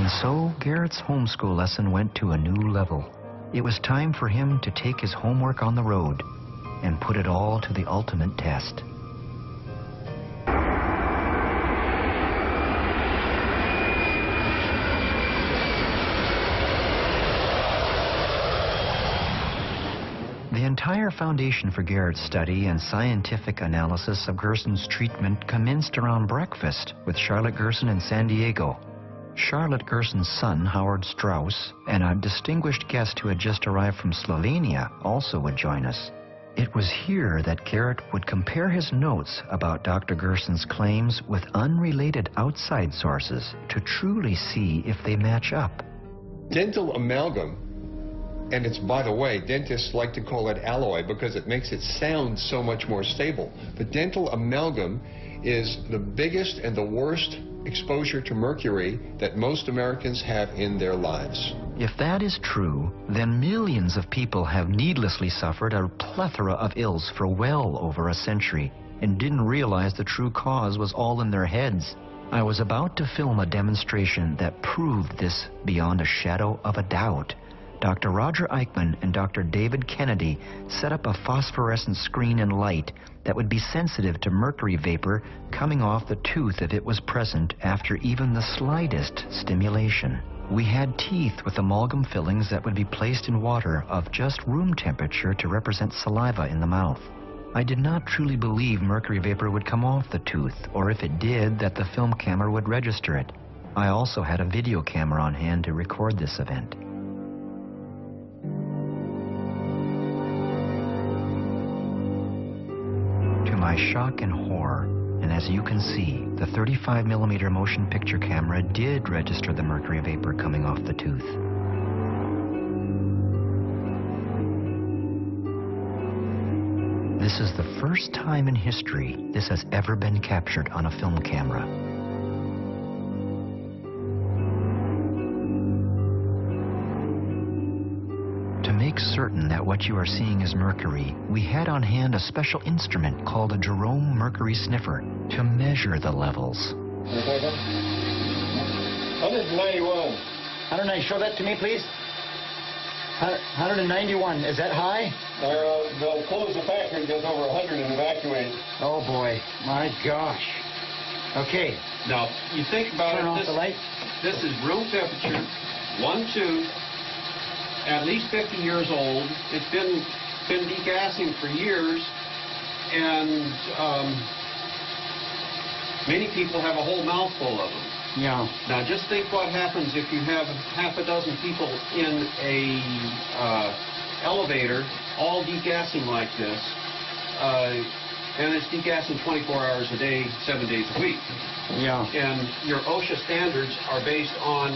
And so Garrett's homeschool lesson went to a new level. It was time for him to take his homework on the road and put it all to the ultimate test. The entire foundation for Garrett's study and scientific analysis of Gerson's treatment commenced around breakfast with Charlotte Gerson in San Diego. Charlotte Gerson's son, Howard Strauss, and a distinguished guest who had just arrived from Slovenia also would join us. It was here that Garrett would compare his notes about Dr. Gerson's claims with unrelated outside sources to truly see if they match up. Dental amalgam, and it's, by the way, dentists like to call it alloy because it makes it sound so much more stable. But dental amalgam is the biggest and the worst exposure to mercury that most Americans have in their lives. If that is true, then millions of people have needlessly suffered a plethora of ills for well over a century and didn't realize the true cause was all in their heads. I was about to film a demonstration that proved this beyond a shadow of a doubt. Dr. Roger Eichmann and Dr. David Kennedy set up a phosphorescent screen and light that would be sensitive to mercury vapor coming off the tooth if it was present after even the slightest stimulation. We had teeth with amalgam fillings that would be placed in water of just room temperature to represent saliva in the mouth. I did not truly believe mercury vapor would come off the tooth, or if it did, that the film camera would register it. I also had a video camera on hand to record this event. To my shock and horror, and as you can see, the 35mm motion picture camera did register the mercury vapor coming off the tooth. This is the first time in history this has ever been captured on a film camera. To make certain that what you are seeing is mercury, we had on hand a special instrument called a Jerome mercury sniffer to measure the levels. 191. 190. Show that to me, please. 191. Is that high? They'll close the factory and get over 100 and evacuate. Oh boy, my gosh. Okay. Now, you think about Turn it. off the light. This is room temperature, 1, 2. At least 50 years old. It's been degassing for years, and many people have a whole mouthful of them. Yeah. Now just think what happens if you have half a dozen people in a elevator all degassing like this, and it's degassing 24 hours a day, 7 days a week. Yeah. And your OSHA standards are based on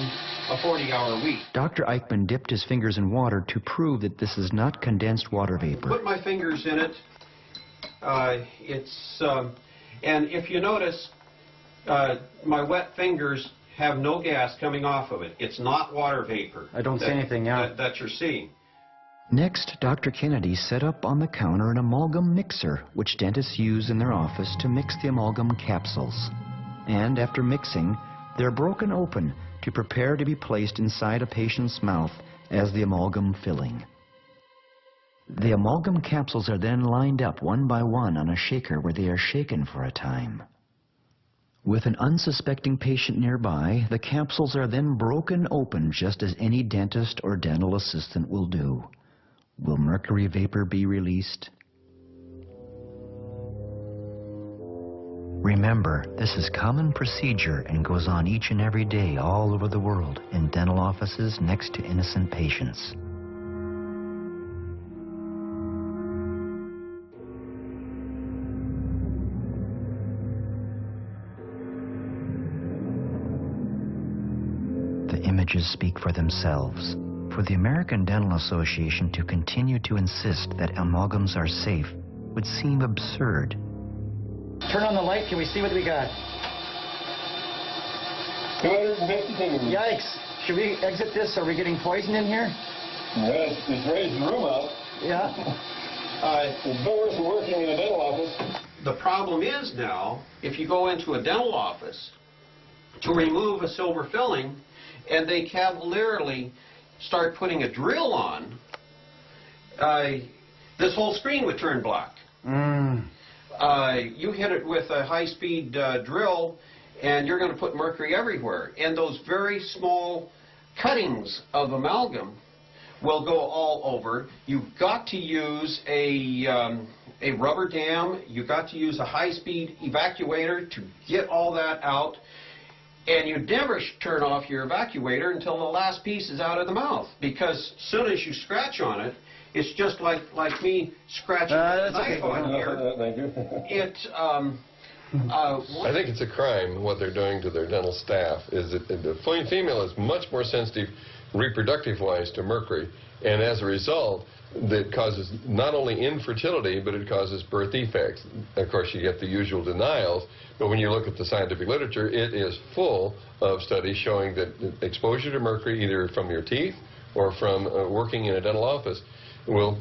a 40-hour week. Dr. Eichmann dipped his fingers in water to prove that this is not condensed water vapor. Put my fingers in it. And if you notice, my wet fingers have no gas coming off of it. It's not water vapor. I don't see anything, yeah. That you're seeing. Next, Dr. Kennedy set up on the counter an amalgam mixer, which dentists use in their office to mix the amalgam capsules. And after mixing, they're broken open to prepare to be placed inside a patient's mouth as the amalgam filling. The amalgam capsules are then lined up one by one on a shaker where they are shaken for a time. With an unsuspecting patient nearby, the capsules are then broken open just as any dentist or dental assistant will do. Will mercury vapor be released? Remember, this is common procedure and goes on each and every day all over the world in dental offices next to innocent patients. The images speak for themselves. For the American Dental Association to continue to insist that amalgams are safe would seem absurd. Turn on the light. Can we see what we got? 252. Yikes. Should we exit this? Are we getting poisoned in here? Yeah, it's raising the room up. Yeah. It's doors are working in a dental office. The problem is now, if you go into a dental office to remove a silver filling, and they cavalierly start putting a drill on, this whole screen would turn black. You hit it with a high-speed drill, and you're going to put mercury everywhere. And those very small cuttings of amalgam will go all over. You've got to use a rubber dam. You've got to use a high-speed evacuator to get all that out. And you never turn off your evacuator until the last piece is out of the mouth, because as soon as you scratch on it, it's just like me scratching a knife on here. Thank you. I think it's a crime what they're doing to their dental staff. Is that the female is much more sensitive reproductive-wise to mercury, and as a result, that causes not only infertility, but it causes birth defects. Of course, you get the usual denials, but when you look at the scientific literature, it is full of studies showing that exposure to mercury, either from your teeth or from working in a dental office, will,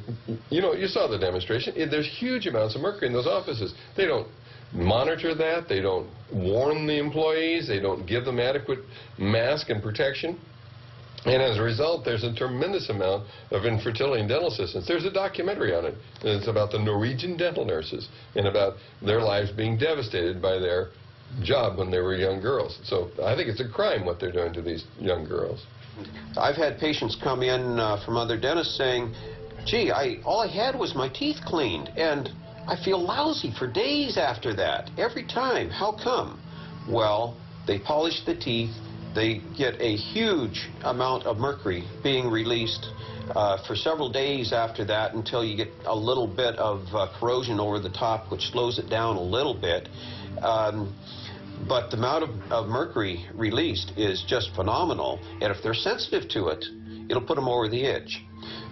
you saw the demonstration. There's huge amounts of mercury in those offices. They don't monitor that. They don't warn the employees. They don't give them adequate mask and protection. And as a result, there's a tremendous amount of infertility in dental assistants. There's a documentary on it. And it's about the Norwegian dental nurses and about their lives being devastated by their job when they were young girls. So I think it's a crime what they're doing to these young girls. I've had patients come in from other dentists saying, gee, all I had was my teeth cleaned, and I feel lousy for days after that, every time. How come? Well, they polish the teeth. They get a huge amount of mercury being released for several days after that until you get a little bit of corrosion over the top, which slows it down a little bit. But the amount of mercury released is just phenomenal, and if they're sensitive to it, it'll put them over the edge.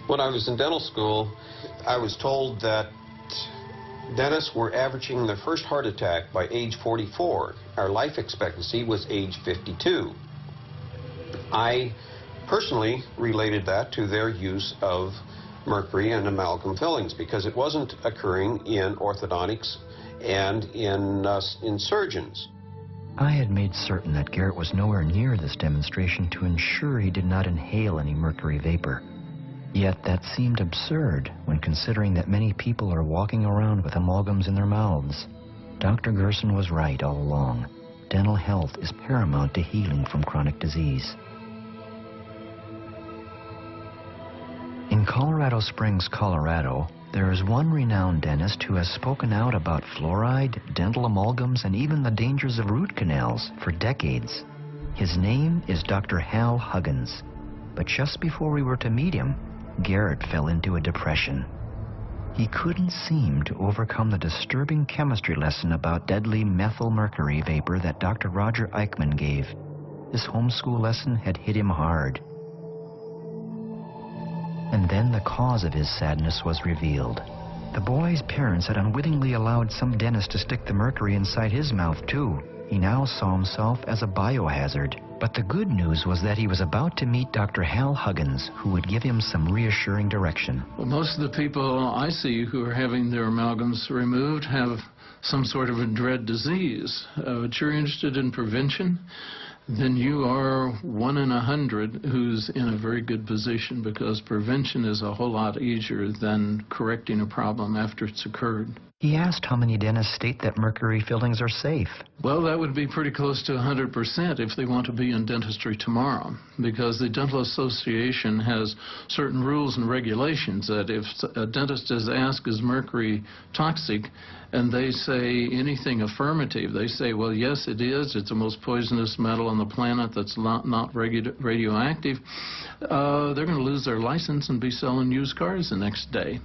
When I was in dental school, I was told that dentists were averaging their first heart attack by age 44. Our life expectancy was age 52. I personally related that to their use of mercury and amalgam fillings because it wasn't occurring in orthodontics and in surgeons. I had made certain that Garrett was nowhere near this demonstration to ensure he did not inhale any mercury vapor. Yet that seemed absurd when considering that many people are walking around with amalgams in their mouths. Dr. Gerson was right all along. Dental health is paramount to healing from chronic disease. In Colorado Springs, Colorado, there is one renowned dentist who has spoken out about fluoride, dental amalgams, and even the dangers of root canals for decades. His name is Dr. Hal Huggins. But just before we were to meet him, Garrett fell into a depression. He couldn't seem to overcome the disturbing chemistry lesson about deadly methyl mercury vapor that Dr. Roger Eichmann gave. This homeschool lesson had hit him hard. And then the cause of his sadness was revealed. The boy's parents had unwittingly allowed some dentist to stick the mercury inside his mouth, too. He now saw himself as a biohazard. But the good news was that he was about to meet Dr. Hal Huggins, who would give him some reassuring direction. Well, most of the people I see who are having their amalgams removed have some sort of a dread disease. But you're interested in prevention, then you are 1 in 100 who's in a very good position, because prevention is a whole lot easier than correcting a problem after it's occurred. He asked how many dentists state that mercury fillings are safe. Well, that would be pretty close to 100% if they want to be in dentistry tomorrow, because the Dental Association has certain rules and regulations that if a dentist is asked, is mercury toxic, and they say anything affirmative, they say, well, yes, it is. It's the most poisonous metal on the planet that's not radioactive. They're going to lose their license and be selling used cars the next day.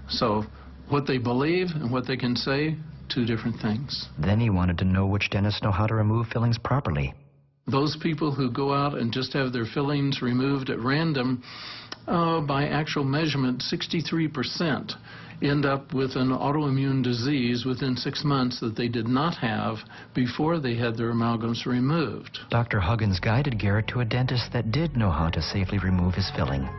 So what they believe and what they can say, two different things. Then he wanted to know which dentists know how to remove fillings properly. Those people who go out and just have their fillings removed at random, by actual measurement, 63% end up with an autoimmune disease within 6 months that they did not have before they had their amalgams removed. Dr. Huggins guided Garrett to a dentist that did know how to safely remove his filling.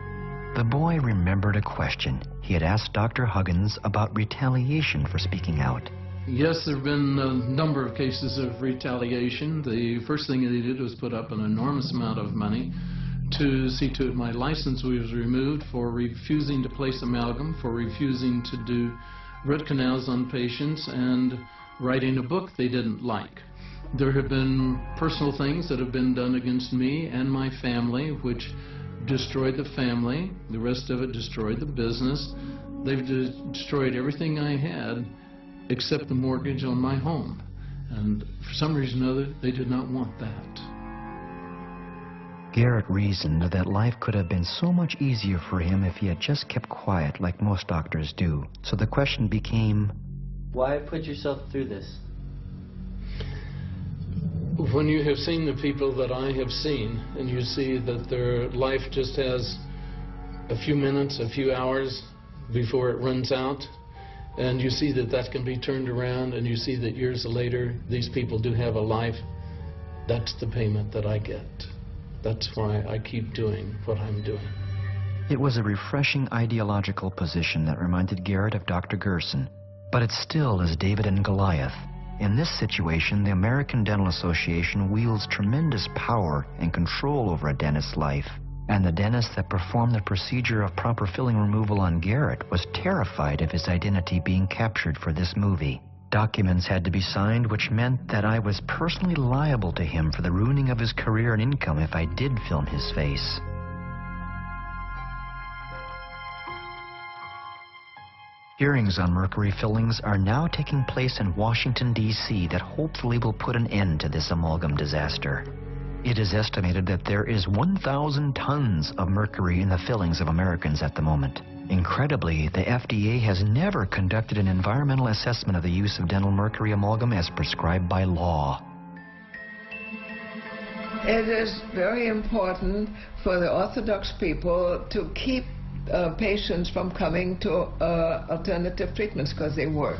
The boy remembered a question he had asked Dr. Huggins about retaliation for speaking out. Yes, there have been a number of cases of retaliation. The first thing they did was put up an enormous amount of money to see to it my license was removed for refusing to place amalgam, for refusing to do root canals on patients, and writing a book they didn't like. There have been personal things that have been done against me and my family, which destroyed the family. The rest of it destroyed the business. They've destroyed everything I had except the mortgage on my home. And for some reason or other, they did not want that. Garrett reasoned that life could have been so much easier for him if he had just kept quiet like most doctors do. So the question became, why put yourself through this? When you have seen the people that I have seen, and you see that their life just has a few minutes, a few hours before it runs out, and you see that that can be turned around, and you see that years later these people do have a life, that's the payment that I get. That's why I keep doing what I'm doing. It was a refreshing ideological position that reminded Garrett of Dr. Gerson, but it still is David and Goliath. In this situation, the American Dental Association wields tremendous power and control over a dentist's life. And the dentist that performed the procedure of proper filling removal on Garrett was terrified of his identity being captured for this movie. Documents had to be signed, which meant that I was personally liable to him for the ruining of his career and income if I did film his face. Hearings on mercury fillings are now taking place in Washington, D.C. that hopefully will put an end to this amalgam disaster. It is estimated that there is 1,000 tons of mercury in the fillings of Americans at the moment. Incredibly, the FDA has never conducted an environmental assessment of the use of dental mercury amalgam as prescribed by law. It is very important for the Orthodox people to keep patients from coming to alternative treatments because they work.